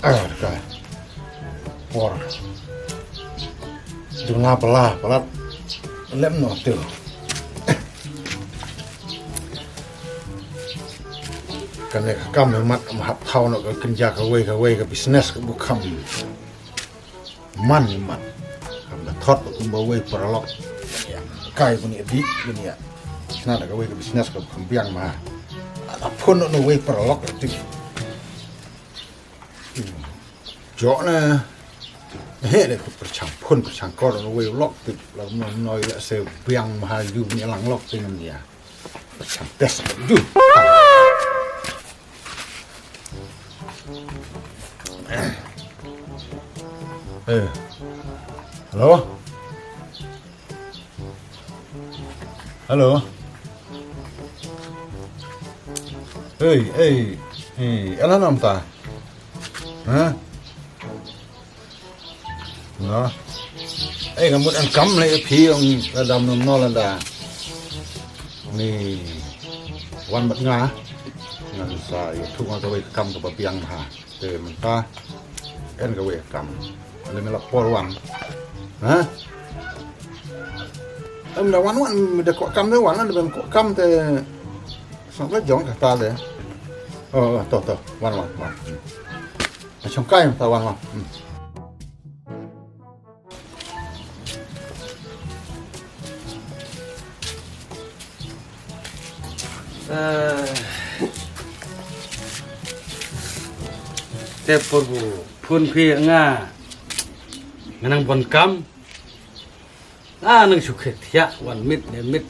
Kak. Por. Dengar pelat lem no tu. Kan ne kam mat hap thau no kerja ke business ke bukam. Man mat. Kam da thot ku ba we perlok. Kai punya di punya. Nah da ke business ke biang ma. Apun no we perlok tu. Jo na le ku percang kor no we lok tu la noi la se biang ma ju ni lang lok tu ni ya. Percang tes ju. Halo? Halo? Ano nam ta? Hah? Nó. Kamu ăn cắm lấy phí ông đầm nôm no lần đà. Ni wan bật ngà. Ngan sa thu ngan cái cắm cái biang ha. Để mình ta en cái cắm. Lấy mình lapor wan. Hah? Đã wan đã có cắm đấy wan là mình có cắm thì xong rất giống cả ta đấy. To wan. Trong cây ta wan. Tepur pun pi nga nang bon kam nang sukhet ya wan mit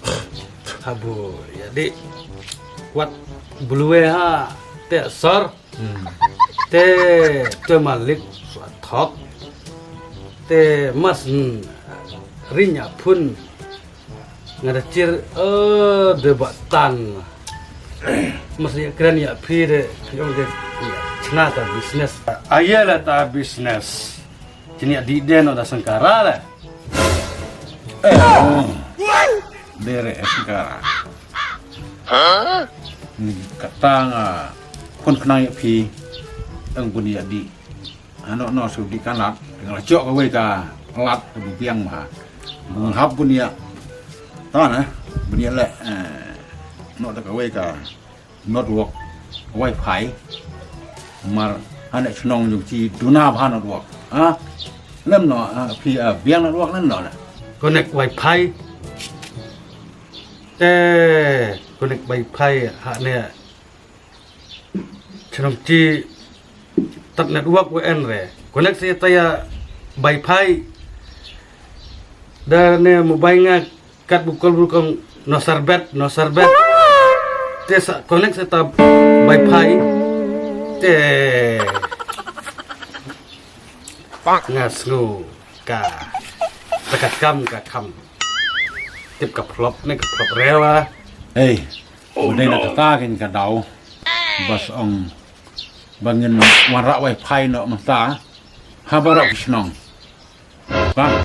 habu jadi kuat bulwe ha te sor te malik thok te mas rinya pun ngada cir debatan masih keren ya pire piong de cina ta bisnes ayala ta bisnes cini di den oda sangkara la dere sangkara kata nga pun kenang ya pi ang bunia di no su di kanat dengan jok ka we ka lat bu piang ma menghap bunia ta bunia le nó đã cái cả network wifi mà anh ấy chọn dùng chi đuna pha network lâm nó phi biang network lâm nó connect wifi connect wifi nè chọn chi tắt network WN rồi connect si taya wifi dan nè mobile nga kat bukol no sarbet te connect sa wifi te ngas ngu ka takat kam tiếp cặp flop này cặp flop reo đây là ta cái đầu bas ông bangin warra wifi no mata habarok snong ba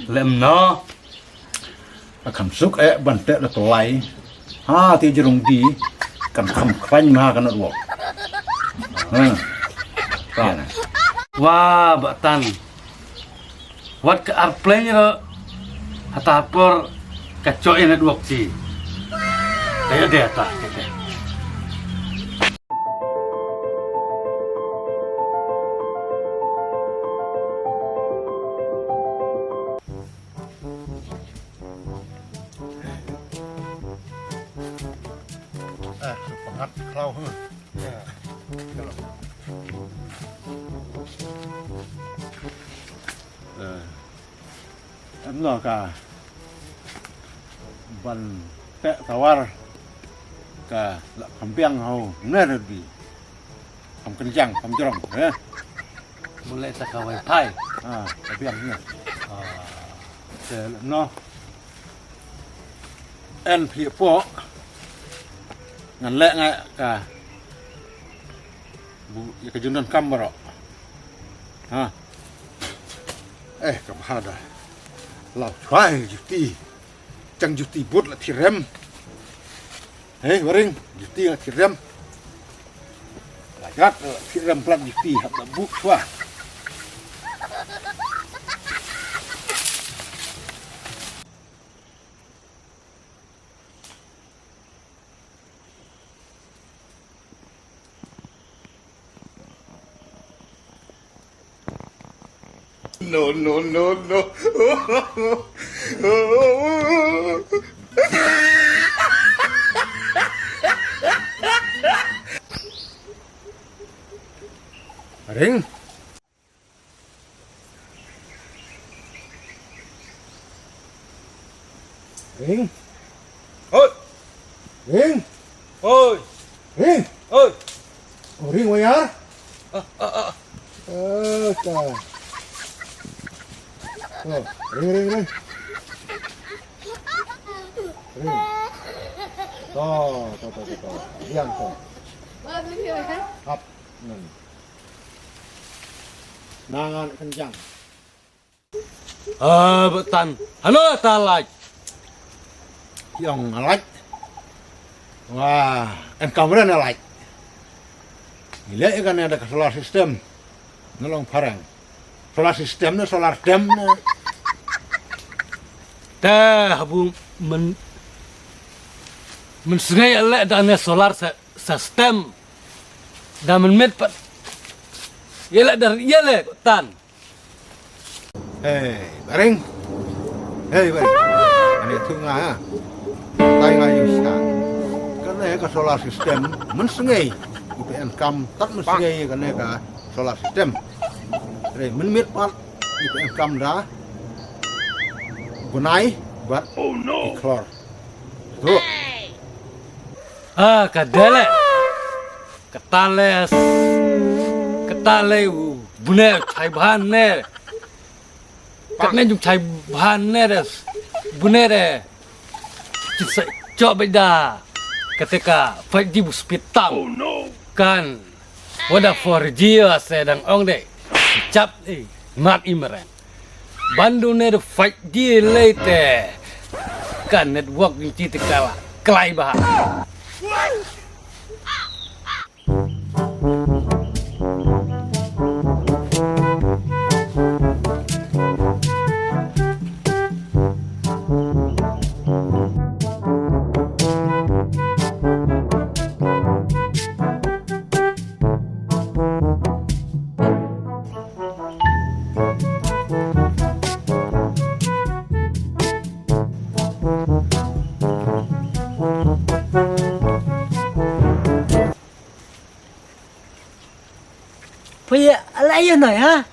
lem no kham suk ban te la tolai ti jerung di kan kham khwanh ma kan ruok wah batan wat ke airplane ro hatapor kacoy na duok si kaya dia ta pengat klau em lo cả ban te tawar cả là kham piang hau nè rồi đi kham kencang kham jorong boleh tak wifi piang nè nó en phía phố ngàn lệ ngay cả bu cái jundan kam baro kam hada lau try juti chang juti bút là thirem waring juti là thirem là rat kiram plat di pi hab buk wah No, no, no, no. Ring. Ring. ôi Ring. ôi Ring. ôi Oh, ring wa ya. ờ Trời. Oh, ring ring ring. Ring. To. Yang to. Up. Nangan kencang. Betan. Halo talaj. Yang ngelaj. Wah, kameranya ngelaj. Lihat kan ada solar system. Nolong parang. Solar systemnya solar dam. Dah bu men sengai elek dan solar system. Dan men pat. Yelek dari yelek tan. Baring. Baring. Ini tuh nggak. Tay nggak bisa. Karena ke solar system mensengai. UPN kam tak mensengai karena ke solar system. Jadi menmit pat UPN kam dah. Gunai buat iklor. Tuh. Kadele. Ketale bune chai bahan ne. Katne jum chai bahan ne des. Bune de. Kisah coba beda. Ketika 5G speed tam. Kan wada 4G sedang ong de. Cap mat imeren. Bandung ne 5G late. Kan network ni cita kala. Kelai bahan. Punya layan ya?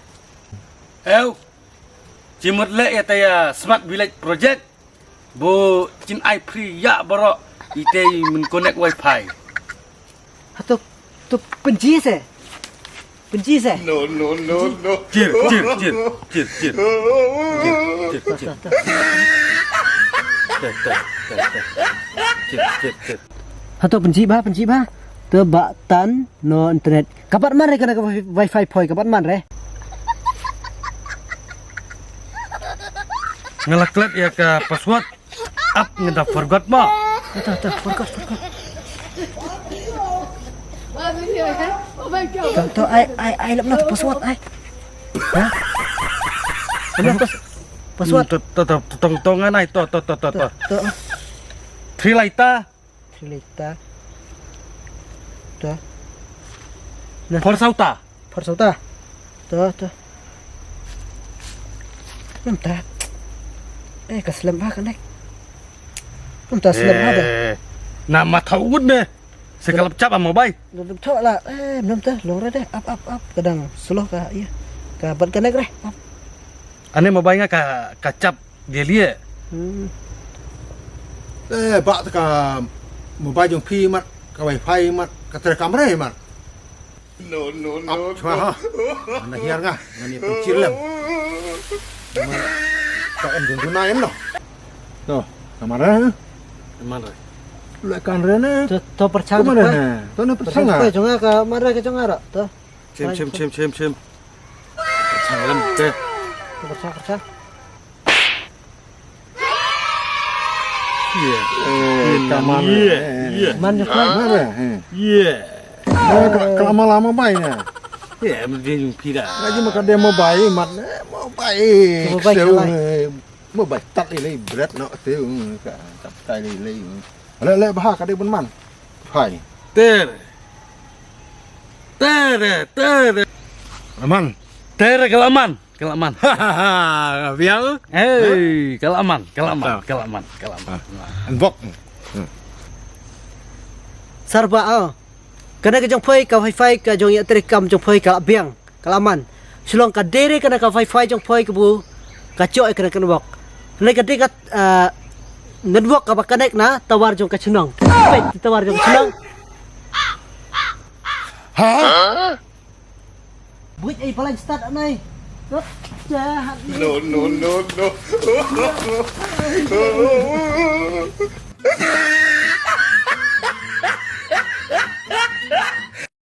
Chỉ một lệ tại Smart Village Project. Bo chin ai free ya baro ite mình connect wifi. Atau tu penci se? Penci se? No, no, no, no. Chir. Atau penci ba? Tu tan no internet. Kapan man re kena wifi poi kapan man re? Ngelaklet ya ke password up ngeda forgot ba. Tu forgot. Tu ai lap nak password ai. Hah? Lap password. Tongan ai to. Tu. Trilita. Tu. Forsauta. Tu. Nampak. Keselam ba kan dek? Nampak selam ba dek? Nama tahu ne. Sekalap cap ama bay. Nampak lah. Nampak lora dek. Up. Kadang slow ka iya. Ka bat kanek re. Ane mau bay ka cap gelie. Bak ka mobile jong pi mat ka wifi mat ka kamera mat. No, no, no. Cuma ha. Anda hiar ngah, ngani pencil lem. Ka en jong gunain loh. Tuh, kamera. Mana? Lekan rene. Tu percang Mana? Tu na percang persang. ka jonga ka mara ka jonga ra. Tu. Cem. Salam ke. Percang. Iya. Kamera. Man jo kan. Mana? Iya. Kelama-lama baik ni. Ya, dia jung pira. Ngaji makan dia mau baik mat mau baik. Mau baik Sel kelai. mau baik tak ini berat nak tu tak tai ni lei. Le bah ka dia man. Hai. Ter. Aman. Ter kelaman. Biar Kelaman. Anbok. Sarba kana ka jong phoi ka wifi ka jong ya terekam jong phoi ka biang kalaman sulong ka dere kana ka wifi jong phoi ka bu ka choi kana kan bok le ka dekat network ka ba connect na tawar jong ka chunong tawar jong chunong Ha? buit ai paling start anai jahat No, no, no, no.